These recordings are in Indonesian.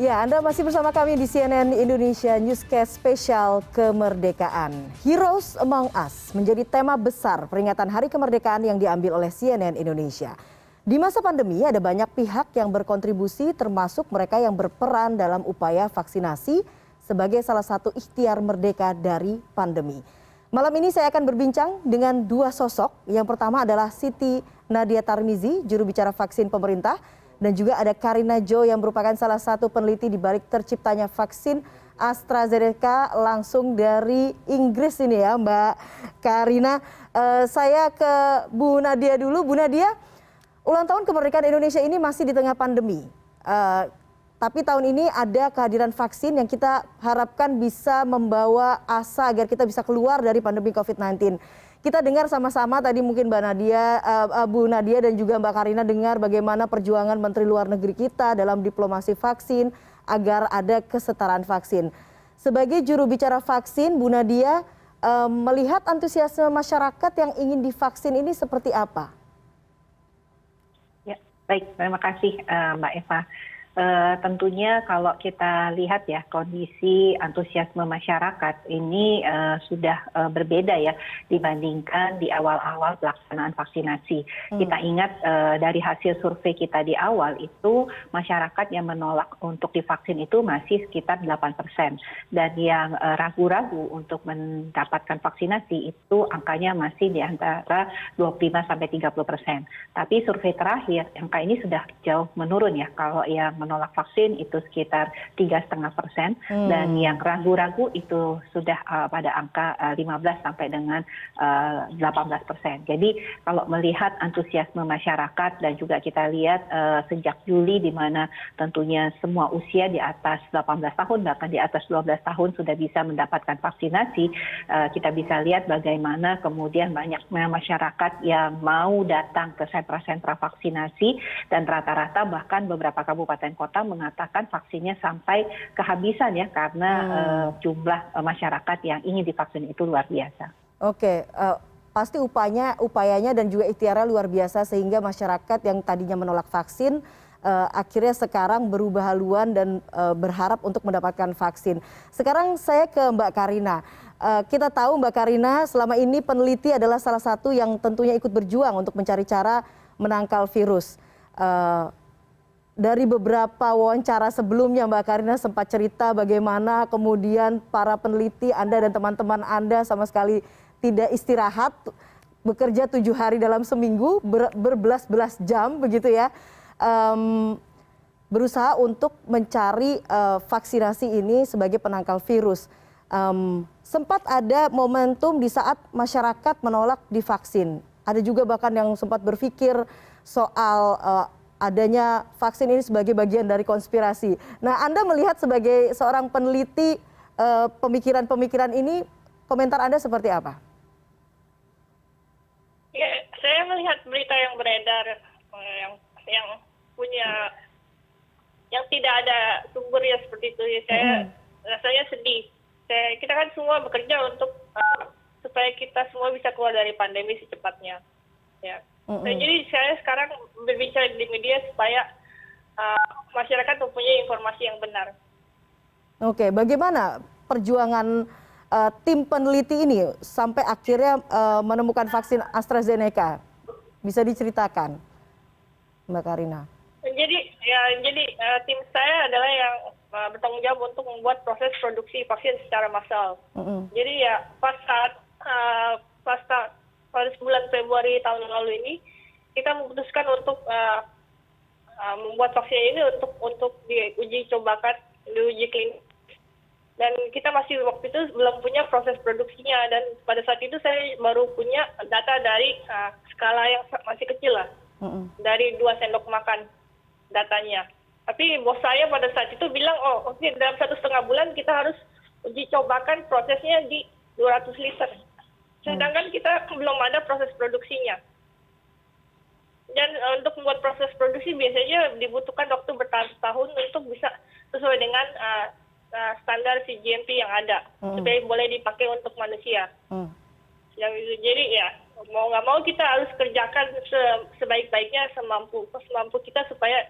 Ya, Anda masih bersama kami di CNN Indonesia Newscast Spesial Kemerdekaan. Heroes Among Us menjadi tema besar peringatan Hari Kemerdekaan yang diambil oleh CNN Indonesia. Di masa pandemi ada banyak pihak yang berkontribusi termasuk mereka yang berperan dalam upaya vaksinasi sebagai salah satu ikhtiar merdeka dari pandemi. Malam ini saya akan berbincang dengan dua sosok. Yang pertama adalah Siti Nadia Tarmizi, juru bicara vaksin pemerintah. Dan juga ada Karina Jo yang merupakan salah satu peneliti di balik terciptanya vaksin AstraZeneca langsung dari Inggris ini ya Mbak Karina. Saya ke Bu Nadia dulu. Bu Nadia, ulang tahun kemerdekaan Indonesia ini masih di tengah pandemi. Tapi tahun ini ada kehadiran vaksin yang kita harapkan bisa membawa asa agar kita bisa keluar dari pandemi COVID-19. Kita dengar sama-sama tadi mungkin Mbak Nadia, Bu Nadia dan juga Mbak Karina dengar bagaimana perjuangan Menteri Luar Negeri kita dalam diplomasi vaksin agar ada kesetaraan vaksin. Sebagai juru bicara vaksin, Bu Nadia melihat antusiasme masyarakat yang ingin divaksin ini seperti apa? Ya, baik, terima kasih Mbak Eva. Tentunya kalau kita lihat ya kondisi antusiasme masyarakat ini sudah berbeda ya dibandingkan di awal-awal pelaksanaan vaksinasi. Kita ingat dari hasil survei kita di awal itu masyarakat yang menolak untuk divaksin itu masih sekitar 8%. Dan yang ragu-ragu untuk mendapatkan vaksinasi itu angkanya masih di antara 25-30%. Tapi survei terakhir angka ini sudah jauh menurun ya. Kalau yang menolak vaksin itu sekitar 3,5% dan yang ragu-ragu itu sudah pada angka 15 sampai dengan 18%. Jadi kalau melihat antusiasme masyarakat dan juga kita lihat sejak Juli di mana tentunya semua usia di atas 18 tahun bahkan di atas 12 tahun sudah bisa mendapatkan vaksinasi, kita bisa lihat bagaimana kemudian banyak masyarakat yang mau datang ke sentra-sentra vaksinasi dan rata-rata bahkan beberapa kabupaten kota mengatakan vaksinnya sampai kehabisan ya karena jumlah masyarakat yang ingin divaksin itu luar biasa. Oke, pasti upayanya dan juga ikhtiarnya luar biasa sehingga masyarakat yang tadinya menolak vaksin akhirnya sekarang berubah haluan dan berharap untuk mendapatkan vaksin. Sekarang saya ke Mbak Karina. Kita tahu Mbak Karina selama ini peneliti adalah salah satu yang tentunya ikut berjuang untuk mencari cara menangkal virus. Dari beberapa wawancara sebelumnya Mbak Karina sempat cerita bagaimana kemudian para peneliti Anda dan teman-teman Anda sama sekali tidak istirahat, bekerja 7 hari dalam seminggu, berbelas-belas jam begitu ya, berusaha untuk mencari vaksinasi ini sebagai penangkal virus. Sempat ada momentum di saat masyarakat menolak divaksin. Ada juga bahkan yang sempat berpikir soal adanya vaksin ini sebagai bagian dari konspirasi. Nah, Anda melihat sebagai seorang peneliti pemikiran-pemikiran ini, komentar Anda seperti apa? Ya, saya melihat berita yang beredar yang punya yang tidak ada sumbernya seperti itu. Ya, saya rasanya sedih. Kita kan semua bekerja untuk supaya kita semua bisa keluar dari pandemi secepatnya. Ya. Jadi saya sekarang berbicara di media supaya masyarakat mempunyai informasi yang benar. Oke, bagaimana perjuangan tim peneliti ini sampai akhirnya menemukan vaksin AstraZeneca? Bisa diceritakan, Mbak Karina? Jadi tim saya adalah yang bertanggung jawab untuk membuat proses produksi vaksin secara massal. Jadi ya pada bulan Februari tahun lalu ini kita memutuskan untuk membuat vaksin ini untuk diuji cobakan, diuji klinis. Dan kita masih waktu itu belum punya proses produksinya dan pada saat itu saya baru punya data dari skala yang masih kecil lah, dari 2 sendok makan datanya. Tapi bos saya pada saat itu bilang, oke, dalam 1,5 bulan kita harus uji cobakan prosesnya di 200 liter. Sedangkan kita belum ada proses produksinya. Dan untuk membuat proses produksi biasanya dibutuhkan waktu bertahun-tahun untuk bisa sesuai dengan standar CGMP yang ada, supaya boleh dipakai untuk manusia. Jadi ya mau nggak mau kita harus kerjakan sebaik-baiknya semampu kita supaya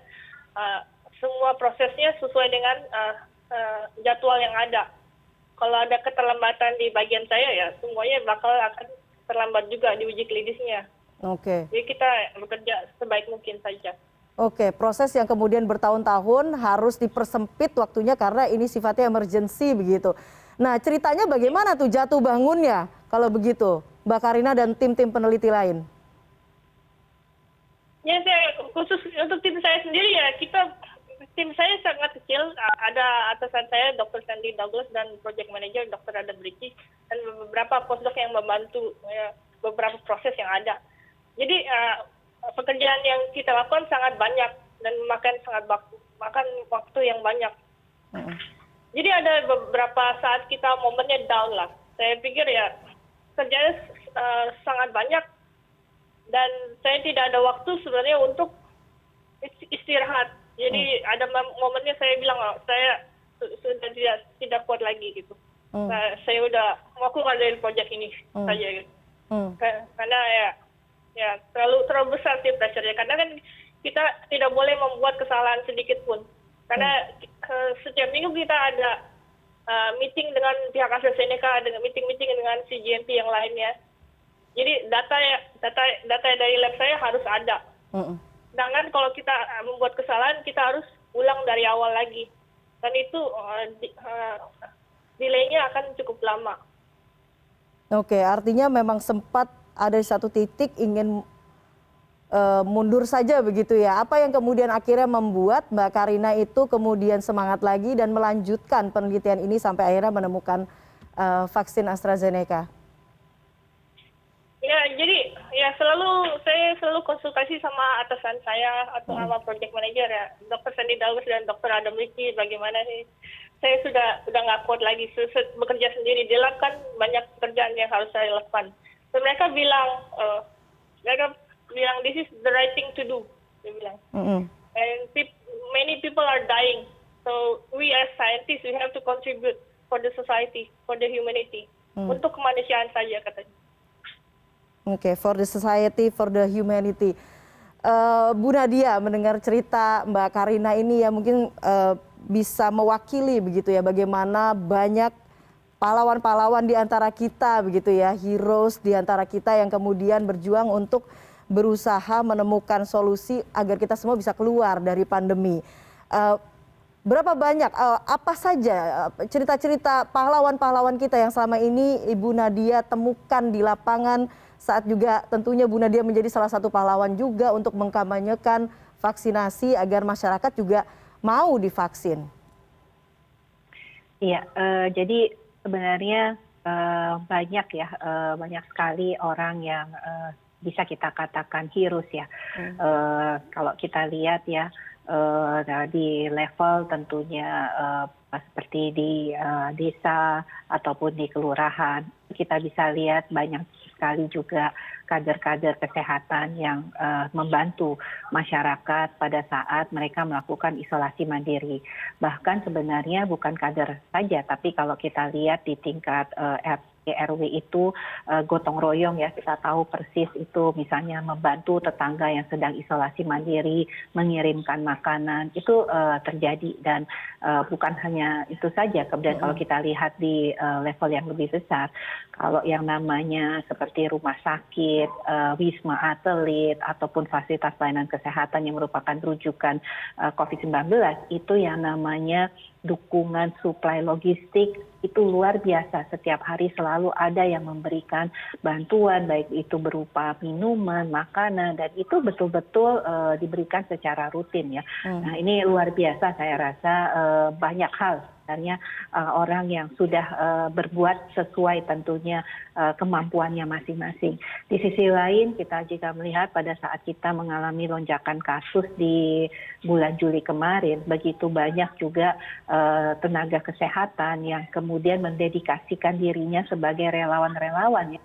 semua prosesnya sesuai dengan jadwal yang ada. Kalau ada keterlambatan di bagian saya ya semuanya akan terlambat juga di uji klinisnya. Oke. Jadi kita bekerja sebaik mungkin saja. Oke, proses yang kemudian bertahun-tahun harus dipersempit waktunya karena ini sifatnya emergency begitu. Nah, ceritanya bagaimana tuh jatuh bangunnya kalau begitu, Mbak Karina dan tim-tim peneliti lain? Ya, khusus untuk tim saya sendiri ya, tim saya sangat kecil. Ada atasan saya, Dr. Sandy Douglas, dan project manager Dr. Adam Ricky, dan beberapa postdoc yang membantu ya, beberapa proses yang ada. Jadi pekerjaan yang kita lakukan sangat banyak dan makan waktu yang banyak. Jadi ada beberapa saat kita momennya down lah. Saya pikir ya kerjanya sangat banyak dan saya tidak ada waktu sebenarnya untuk istirahat. Jadi ada momennya saya bilang saya sudah tidak kuat lagi gitu. Saya udah mau keluar dari proyek ini saja gitu. Karena ya terlalu besar sih pressure-nya. Karena kan kita tidak boleh membuat kesalahan sedikit pun. Karena setiap minggu kita ada meeting dengan pihak AstraZeneca, dengan meeting dengan CGMP yang lainnya. Jadi data dari lab saya harus ada. Sedangkan kalau kita membuat kesalahan, kita harus ulang dari awal lagi. Dan itu delay-nya akan cukup lama. Oke, artinya memang sempat ada di satu titik ingin mundur saja begitu ya. Apa yang kemudian akhirnya membuat Mbak Karina itu kemudian semangat lagi dan melanjutkan penelitian ini sampai akhirnya menemukan vaksin AstraZeneca? Ya, jadi ya saya selalu konsultasi sama atasan saya atau sama project manager ya, Dr. Sandy Douglas dan Dr. Adam Ricky, bagaimana sih? Saya sudah nggak kuat lagi bekerja sendiri. Di lab kan banyak pekerjaan yang harus saya lakukan. So, mereka bilang this is the right thing to do, dia bilang. And many people are dying, so we as scientists we have to contribute for the society, for the humanity, untuk kemanusiaan saja katanya. Oke, for the society, for the humanity. Bu Nadia mendengar cerita Mbak Karina ini ya mungkin bisa mewakili begitu ya bagaimana banyak pahlawan-pahlawan di antara kita begitu ya, heroes di antara kita yang kemudian berjuang untuk berusaha menemukan solusi agar kita semua bisa keluar dari pandemi. Berapa banyak, apa saja cerita-cerita pahlawan-pahlawan kita yang selama ini Ibu Nadia temukan di lapangan saat juga tentunya Bu Nadia menjadi salah satu pahlawan juga untuk mengkampanyekan vaksinasi agar masyarakat juga mau divaksin? Iya, jadi sebenarnya banyak ya, banyak sekali orang yang bisa kita katakan heroes ya. Kalau kita lihat ya di level tentunya seperti di desa ataupun di kelurahan, kita bisa lihat banyak sekali juga kader-kader kesehatan yang membantu masyarakat pada saat mereka melakukan isolasi mandiri. Bahkan sebenarnya bukan kader saja, tapi kalau kita lihat di tingkat RW itu gotong royong ya, kita tahu persis itu misalnya membantu tetangga yang sedang isolasi mandiri, mengirimkan makanan, itu terjadi dan bukan hanya itu saja. Kemudian kalau kita lihat di level yang lebih besar, kalau yang namanya seperti rumah sakit, wisma atlet, ataupun fasilitas pelayanan kesehatan yang merupakan rujukan COVID-19, itu yang namanya dukungan suplai logistik itu luar biasa. Setiap hari selalu ada yang memberikan bantuan, baik itu berupa minuman, makanan, dan itu betul-betul diberikan secara rutin ya. Nah ini luar biasa, saya rasa banyak hal sebenarnya orang yang sudah berbuat sesuai tentunya kemampuannya masing-masing. Di sisi lain kita jika melihat pada saat kita mengalami lonjakan kasus di bulan Juli kemarin, begitu banyak juga tenaga kesehatan yang kemudian mendedikasikan dirinya sebagai relawan-relawan ya.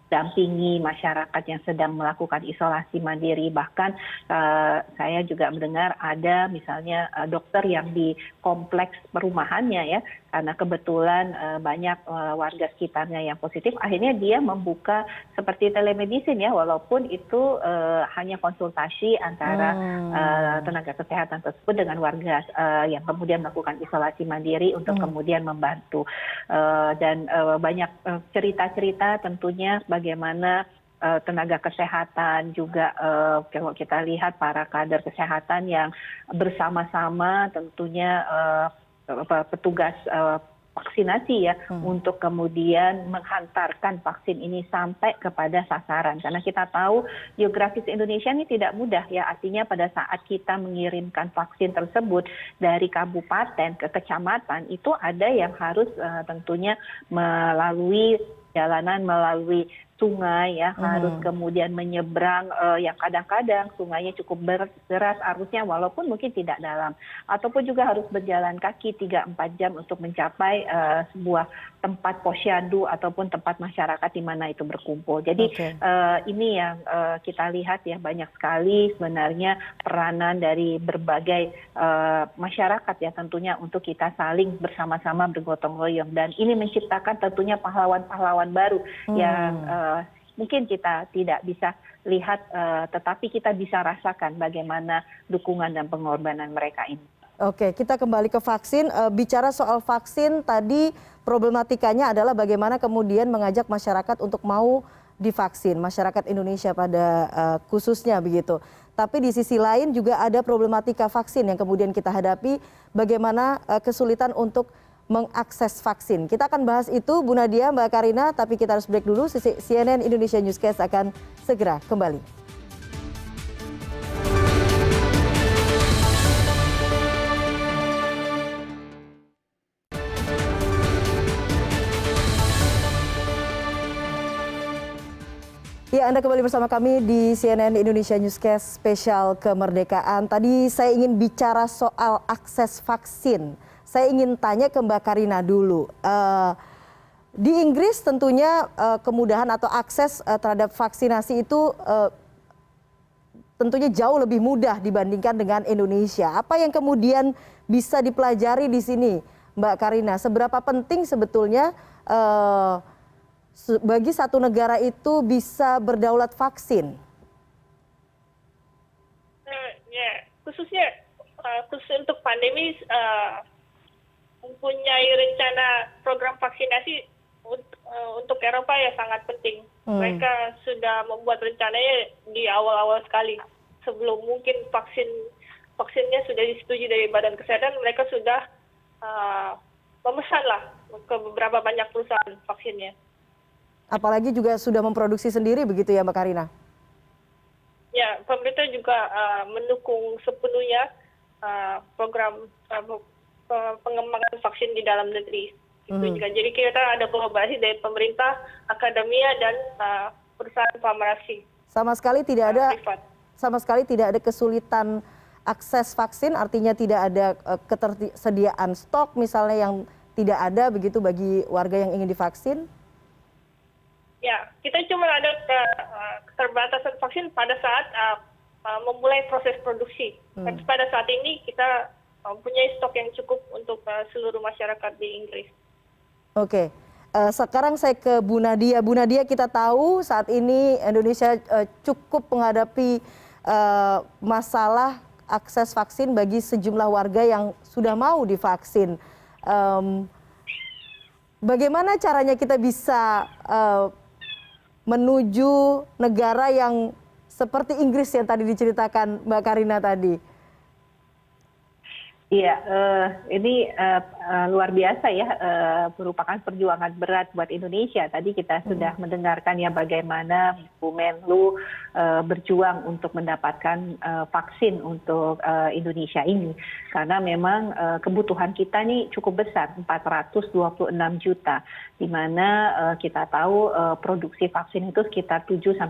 dampingi masyarakat yang sedang melakukan isolasi mandiri. Bahkan saya juga mendengar ada misalnya dokter yang di kompleks perumahannya ya, karena kebetulan banyak warga sekitarnya yang positif, akhirnya dia membuka seperti telemedicine ya, walaupun itu hanya konsultasi antara tenaga kesehatan tersebut dengan warga yang kemudian melakukan isolasi mandiri untuk kemudian membantu. Dan banyak cerita-cerita tentunya bagaimana tenaga kesehatan juga kalau kita lihat para kader kesehatan yang bersama-sama tentunya petugas vaksinasi ya untuk kemudian menghantarkan vaksin ini sampai kepada sasaran, karena kita tahu geografis Indonesia ini tidak mudah ya, artinya pada saat kita mengirimkan vaksin tersebut dari kabupaten ke kecamatan itu ada yang harus tentunya melalui jalanan, melalui sungai ya, harus kemudian menyeberang yang kadang-kadang sungainya cukup deras arusnya walaupun mungkin tidak dalam, ataupun juga harus berjalan kaki 3-4 jam untuk mencapai sebuah tempat posyandu ataupun tempat masyarakat di mana itu berkumpul. Jadi ini yang kita lihat ya, banyak sekali sebenarnya peranan dari berbagai masyarakat ya tentunya untuk kita saling bersama-sama bergotong royong, dan ini menciptakan tentunya pahlawan-pahlawan baru yang mungkin kita tidak bisa lihat, tetapi kita bisa rasakan bagaimana dukungan dan pengorbanan mereka ini. Oke, kita kembali ke vaksin. Bicara soal vaksin, tadi problematikanya adalah bagaimana kemudian mengajak masyarakat untuk mau divaksin, masyarakat Indonesia pada khususnya begitu. Tapi di sisi lain juga ada problematika vaksin yang kemudian kita hadapi, bagaimana kesulitan untuk mengakses vaksin. Kita akan bahas itu, Bu Nadia, Mbak Karina, tapi kita harus break dulu. CNN Indonesia Newscast akan segera kembali. Ya, Anda kembali bersama kami di CNN Indonesia Newscast spesial kemerdekaan. Tadi saya ingin bicara soal akses vaksin. Saya ingin tanya ke Mbak Karina dulu. Di Inggris tentunya kemudahan atau akses terhadap vaksinasi itu tentunya jauh lebih mudah dibandingkan dengan Indonesia. Apa yang kemudian bisa dipelajari di sini, Mbak Karina? Seberapa penting sebetulnya bagi satu negara itu bisa berdaulat vaksin? Ya, khusus untuk pandemi mempunyai rencana program vaksinasi untuk Eropa ya sangat penting. Mereka sudah membuat rencananya di awal-awal sekali. Sebelum mungkin vaksinnya sudah disetujui dari Badan Kesehatan, mereka sudah memesan lah ke beberapa banyak perusahaan vaksinnya. Apalagi juga sudah memproduksi sendiri begitu ya Mbak Karina? Ya, pemerintah juga mendukung sepenuhnya program pengembangan vaksin di dalam negeri. Itu juga. Jadi kita ada kolaborasi dari pemerintah, akademia, dan perusahaan farmasi. Sama sekali tidak ada kesulitan akses vaksin, artinya tidak ada ketersediaan stok misalnya yang tidak ada begitu bagi warga yang ingin divaksin? Ya, kita cuma ada keterbatasan vaksin pada saat memulai proses produksi. Tapi pada saat ini kita mempunyai stok yang cukup untuk seluruh masyarakat di Inggris. Oke, sekarang saya ke Bu Nadia. Bu Nadia, kita tahu saat ini Indonesia cukup menghadapi masalah akses vaksin bagi sejumlah warga yang sudah mau divaksin. Bagaimana caranya kita bisa menuju negara yang seperti Inggris yang tadi diceritakan Mbak Karina tadi? Iya, ini luar biasa ya, merupakan perjuangan berat buat Indonesia. Tadi kita sudah mendengarkan ya bagaimana Bu Menlu berjuang untuk mendapatkan vaksin untuk Indonesia ini. Karena memang kebutuhan kita nih cukup besar, 426 juta. Di mana kita tahu produksi vaksin itu sekitar 7-8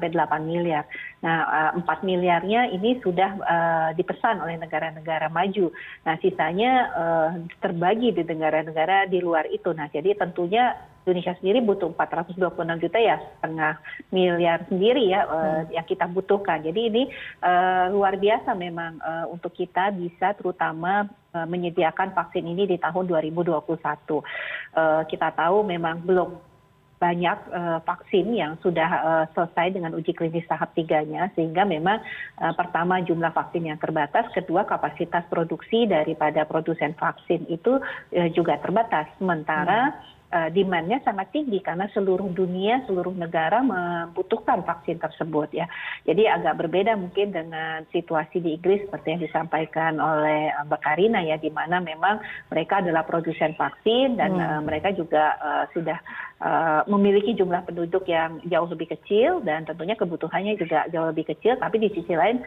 miliar. Nah, 4 miliarnya ini sudah dipesan oleh negara-negara maju. Nah, sisanya terbagi di negara-negara di luar itu. Nah, jadi tentunya Indonesia sendiri butuh 426 juta ya setengah miliar sendiri ya yang kita butuhkan. Jadi ini luar biasa memang untuk kita bisa terutama menyediakan vaksin ini di tahun 2021. Kita tahu memang belum banyak vaksin yang sudah selesai dengan uji klinis tahap 3-nya, sehingga memang pertama jumlah vaksin yang terbatas, kedua kapasitas produksi daripada produsen vaksin itu juga terbatas. Sementara demand-nya sangat tinggi karena seluruh dunia, seluruh negara membutuhkan vaksin tersebut ya. Jadi agak berbeda mungkin dengan situasi di Inggris seperti yang disampaikan oleh Mbak Karina ya, di mana memang mereka adalah produsen vaksin dan mereka juga sudah memiliki jumlah penduduk yang jauh lebih kecil dan tentunya kebutuhannya juga jauh lebih kecil, tapi di sisi lain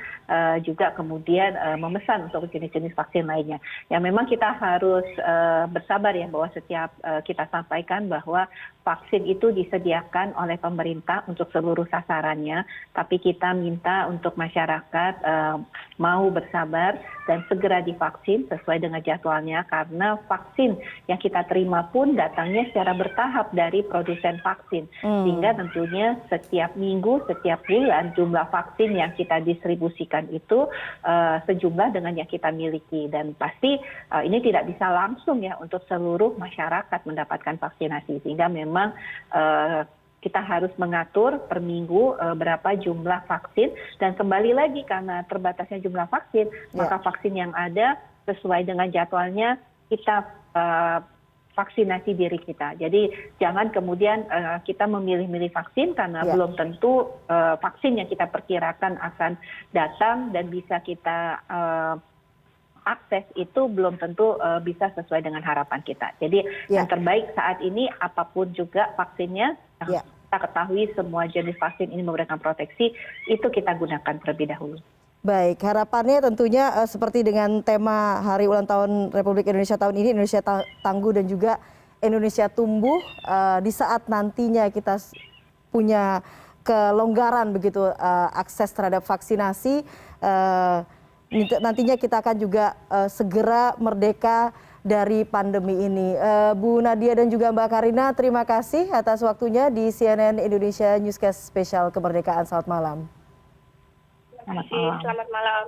juga kemudian memesan untuk jenis-jenis vaksin lainnya. Ya memang kita harus bersabar ya bahwa setiap kita sampaikan bahwa vaksin itu disediakan oleh pemerintah untuk seluruh sasarannya, tapi kita minta untuk masyarakat mau bersabar dan segera divaksin sesuai dengan jadwalnya, karena vaksin yang kita terima pun datangnya secara bertahap dari produsen vaksin, sehingga tentunya setiap minggu, setiap bulan jumlah vaksin yang kita distribusikan itu sejumlah dengan yang kita miliki, dan pasti ini tidak bisa langsung ya untuk seluruh masyarakat mendapatkan vaksinasi, sehingga memang kita harus mengatur per minggu berapa jumlah vaksin, dan kembali lagi karena terbatasnya jumlah vaksin, maka vaksin yang ada sesuai dengan jadwalnya kita vaksinasi diri kita. Jadi jangan kemudian kita memilih-milih vaksin karena belum tentu vaksin yang kita perkirakan akan datang dan bisa kita akses itu belum tentu bisa sesuai dengan harapan kita. Jadi yang terbaik saat ini apapun juga vaksinnya, kita ketahui semua jenis vaksin ini memberikan proteksi, itu kita gunakan terlebih dahulu. Baik, harapannya tentunya seperti dengan tema Hari Ulang Tahun Republik Indonesia tahun ini, Indonesia Tangguh dan juga Indonesia Tumbuh, di saat nantinya kita punya kelonggaran begitu akses terhadap vaksinasi, nantinya kita akan juga segera merdeka dari pandemi ini. Bu Nadia dan juga Mbak Karina, terima kasih atas waktunya di CNN Indonesia Newscast Spesial Kemerdekaan. Selamat malam. Terima kasih, selamat malam.